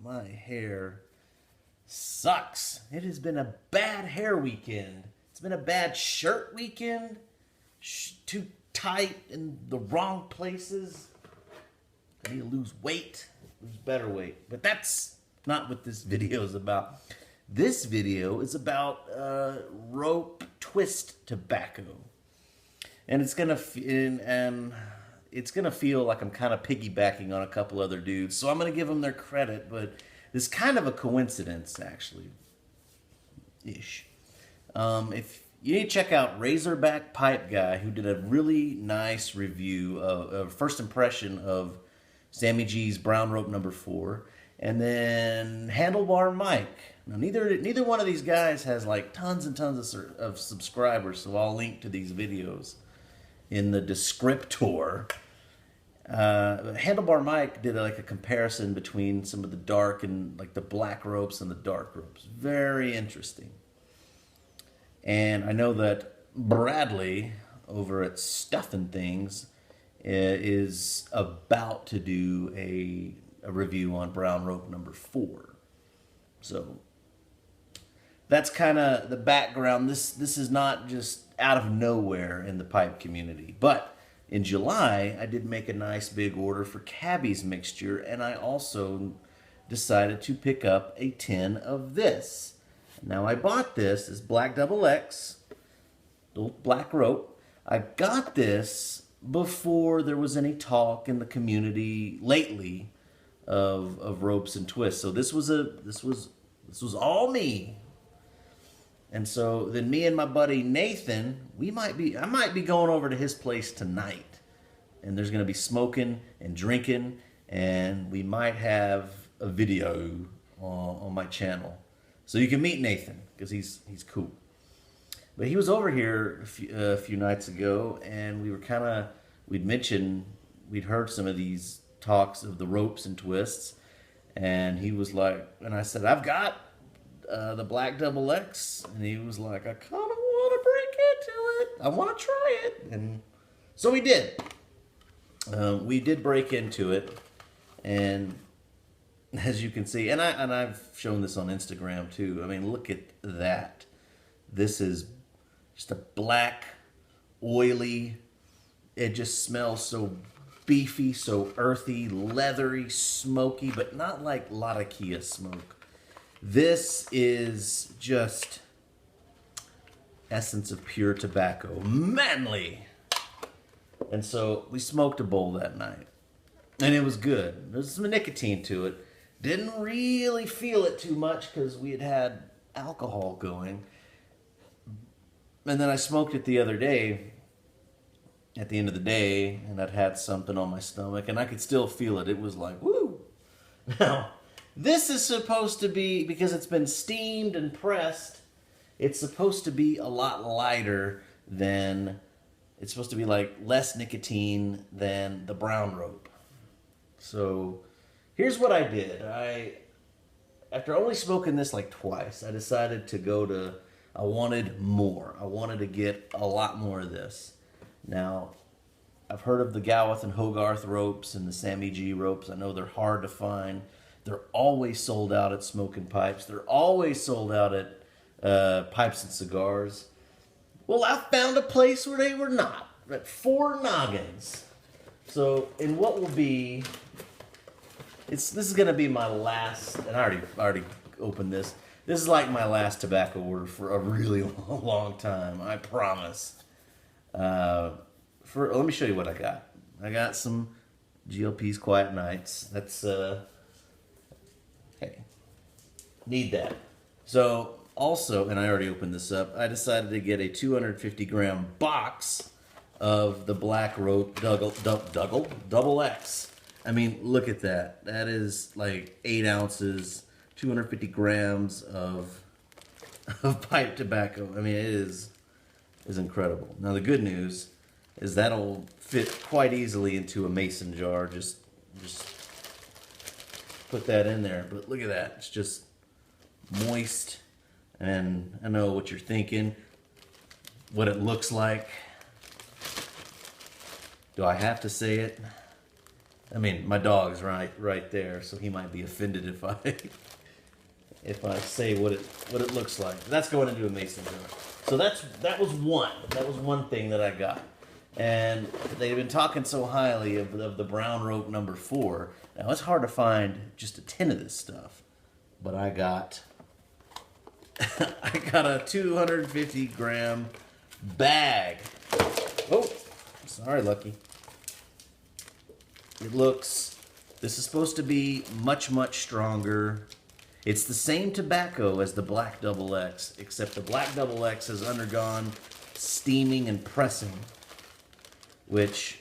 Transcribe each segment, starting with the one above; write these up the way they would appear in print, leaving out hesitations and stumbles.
my hair sucks. It has been a bad hair weekend. It's been a bad shirt weekend. Too tight in the wrong places. I need to lose weight, lose better weight. But that's not what this video is about. This video is about rope twist tobacco. And it's gonna feel like I'm kind of piggybacking on a couple other dudes. So I'm gonna give them their credit, but it's kind of a coincidence, actually. Ish. If you need to check out Razorback Pipe Guy, who did a really nice review of first impression of Sammy G's Brown Rope number 4, and then Handlebar Mike. Now neither one of these guys has like tons and tons of subscribers, so I'll link to these videos in the descriptor. Handlebar Mike did like a comparison between some of the dark and like the black ropes and the dark ropes. Very interesting. And I know that Bradley over at Stuffin' Things is about to do a review on Brown Rope number 4. So that's kind of the background. This is not just out of nowhere in the pipe community. But in July, I did make a nice big order for Cabby's mixture, and I also decided to pick up a tin of this. Now I bought this Black Double X, little black rope. I got this before there was any talk in the community lately of ropes and twists. So this was all me. And so then me and my buddy Nathan, I might be going over to his place tonight. And there's going to be smoking and drinking, and we might have a video on my channel. So you can meet Nathan, because he's cool. But he was over here a few nights ago, and we'd mentioned, we'd heard some of these talks of the ropes and twists, and he was like, and I said, I've got the Black Double X, and he was like, I kind of want to break into it. I want to try it. And so we did. We did break into it, and as you can see, and I've shown this on Instagram too. I mean, look at that. This is just a black, oily, it just smells so beefy, so earthy, leathery, smoky, but not like Latakia smoke. This is just essence of pure tobacco. Manly! And so we smoked a bowl that night. And it was good. There's some nicotine to it. Didn't really feel it too much because we had alcohol going. And then I smoked it the other day, at the end of the day, and I'd had something on my stomach, and I could still feel it. It was like, woo! Now, this is supposed to be, because it's been steamed and pressed, it's supposed to be a lot lighter than, it's supposed to be like less nicotine than the brown rope. So here's what I did. After only smoking this like twice, I decided to go to, I wanted more. I wanted to get a lot more of this. Now, I've heard of the Gawith and Hogarth ropes and the Sammy G ropes. I know they're hard to find. They're always sold out at Smoking Pipes. They're always sold out at Pipes and Cigars. Well, I found a place where they were not, at 4 Noggins. So, in what will be, this is going to be my last, and I already opened this. This is like my last tobacco order for a really long time, I promise. Let me show you what I got. I got some GLP's Quiet Nights. That's, hey, need that. So, also, and I already opened this up, I decided to get a 250 gram box of the Black Rope Double X. I mean, look at that. That is like 8 ounces, 250 grams of pipe tobacco. I mean, it is incredible. Now, the good news is that'll fit quite easily into a mason jar. Just put that in there. But look at that. It's just moist. And I know what you're thinking, what it looks like. Do I have to say it? I mean, my dog's right there, so he might be offended if I if I say what it looks like. That's going into a mason jar. So that was one. That was one thing that I got. And they've been talking so highly of the brown rope number 4. Now it's hard to find just a tin of this stuff, but I got a 250 gram bag. Oh, sorry, Lucky. This is supposed to be much, much stronger. It's the same tobacco as the Black Double X, except the Black Double X has undergone steaming and pressing, which,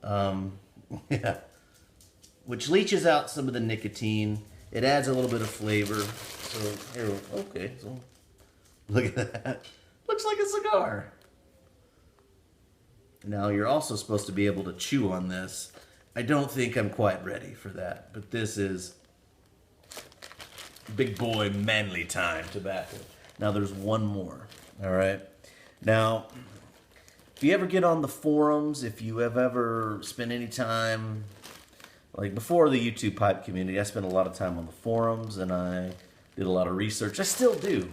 yeah, which leaches out some of the nicotine. It adds a little bit of flavor. So here, okay, so look at that. Looks like a cigar. Now you're also supposed to be able to chew on this. I don't think I'm quite ready for that, but this is big boy manly time tobacco. Now there's one more, all right? Now, if you ever get on the forums, if you have ever spent any time, like before the YouTube pipe community, I spent a lot of time on the forums and I did a lot of research. I still do.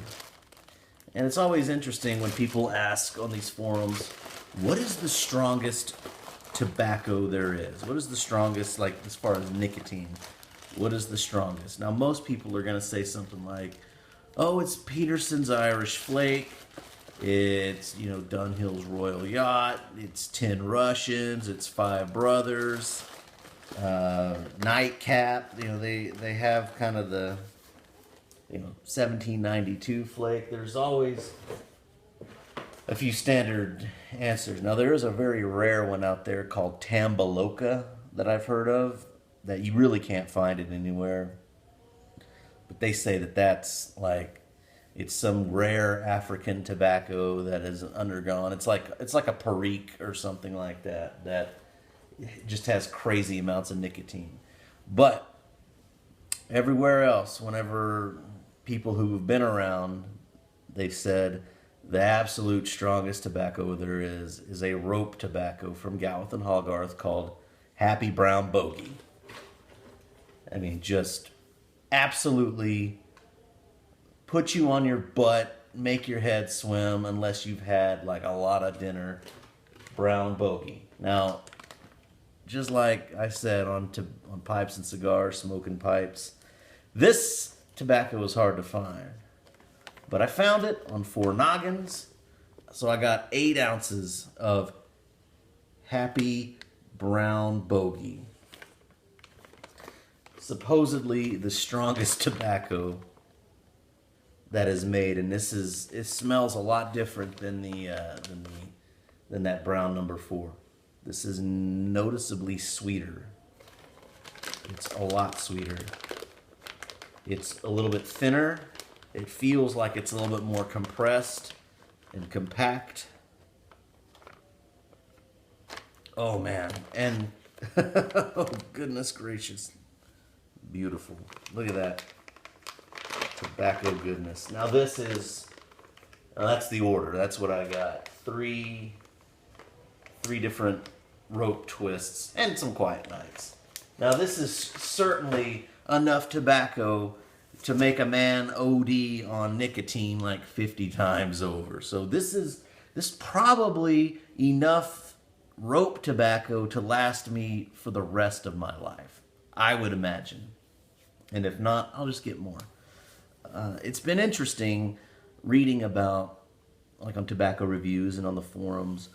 And it's always interesting when people ask on these forums, what is the strongest tobacco there is? What is the strongest, like as far as nicotine? What is the strongest? Now, most people are going to say something like, oh, it's Peterson's Irish Flake. It's, Dunhill's Royal Yacht. It's 10 Russians. It's 5 Brothers. Nightcap. They have kind of the, 1792 flake. There's always a few standard answers. Now, there is a very rare one out there called Tambaloka that I've heard of that you really can't find it anywhere. But they say that that's like, it's some rare African tobacco that has undergone. It's like a Perique or something like that just has crazy amounts of nicotine. But everywhere else, whenever people who have been around, they've said the absolute strongest tobacco there is a rope tobacco from Gawith and Hogarth called Happy Brown Bogey. I mean, just absolutely put you on your butt, make your head swim unless you've had like a lot of dinner. Brown Bogey. Now, just like I said on pipes and cigars, smoking pipes, this tobacco is hard to find. But I found it on 4 noggins, so I got 8 ounces of Happy Brown Bogey. Supposedly the strongest tobacco that is made, and it smells a lot different than than that brown number 4. This is noticeably sweeter. It's a lot sweeter. It's a little bit thinner. It feels like it's a little bit more compressed and compact. Oh man, and oh goodness gracious. Beautiful. Look at that. Tobacco goodness. Now that's the order. That's what I got. 3 different rope twists and some quiet nights. Now this is certainly enough tobacco to make a man OD on nicotine like 50 times over. So this probably enough rope tobacco to last me for the rest of my life, I would imagine. And if not, I'll just get more. It's been interesting reading about, like on tobacco reviews and on the forums,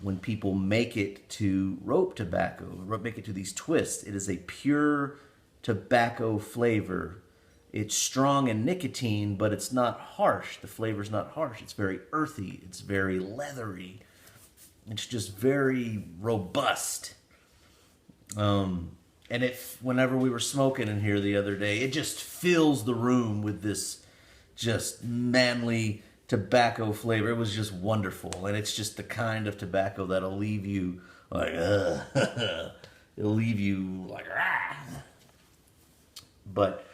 when people make it to rope tobacco, make it to these twists. It is a pure tobacco flavor. It's strong in nicotine, but it's not harsh. The flavor's not harsh. It's very earthy. It's very leathery. It's just very robust. And whenever we were smoking in here the other day, it just fills the room with this just manly tobacco flavor. It was just wonderful. And it's just the kind of tobacco that'll leave you like, it'll leave you like, ah. But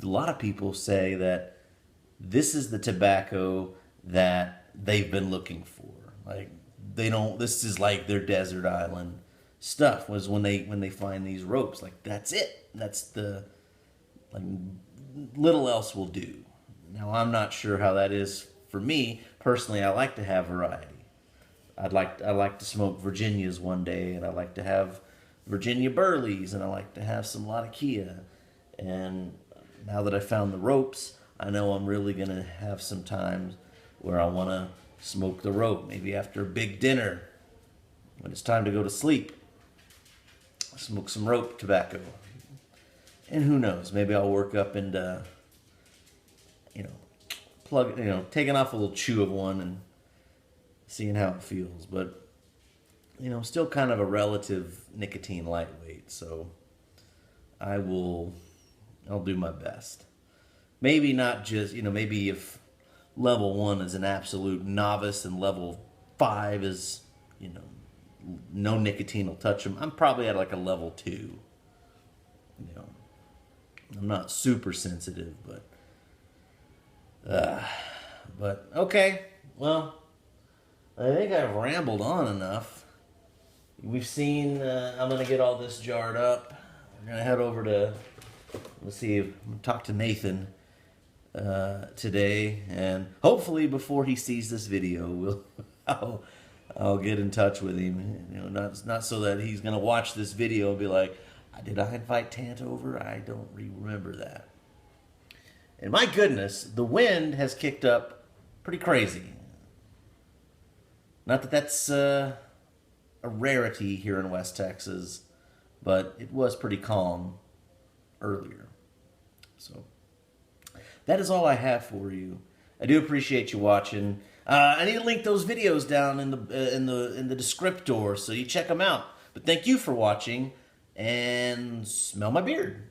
a lot of people say that this is the tobacco that they've been looking for. Like, this is like their desert island stuff was when they find these ropes. Like, that's it. That's the, like, little else will do. Now, I'm not sure how that is for me. Personally, I like to have variety. I like to smoke Virginias one day, and I like to have Virginia Burleys, and I like to have some Latakia. And now that I found the ropes, I know I'm really going to have some times where I want to smoke the rope. Maybe after a big dinner, when it's time to go to sleep, smoke some rope tobacco. And who knows, maybe I'll work up into, taking off a little chew of one and seeing how it feels. But, still kind of a relative nicotine lightweight, so I'll do my best. Maybe not just, maybe if level 1 is an absolute novice and level 5 is, no nicotine will touch them, I'm probably at like a level 2. I'm not super sensitive, but okay. Well, I think I've rambled on enough. We've seen, I'm going to get all this jarred up. We're going to head over to, let's see, I'm going to talk to Nathan today, and hopefully before he sees this video, I'll get in touch with him. Not so that he's going to watch this video and be like, did I invite Tant over? I don't remember that. And my goodness, the wind has kicked up pretty crazy. Not that that's a rarity here in West Texas, but it was pretty calm earlier. So that is all I have for you. I do appreciate you watching. I need to link those videos down in the descriptor so you check them out. But thank you for watching, and smell my beard.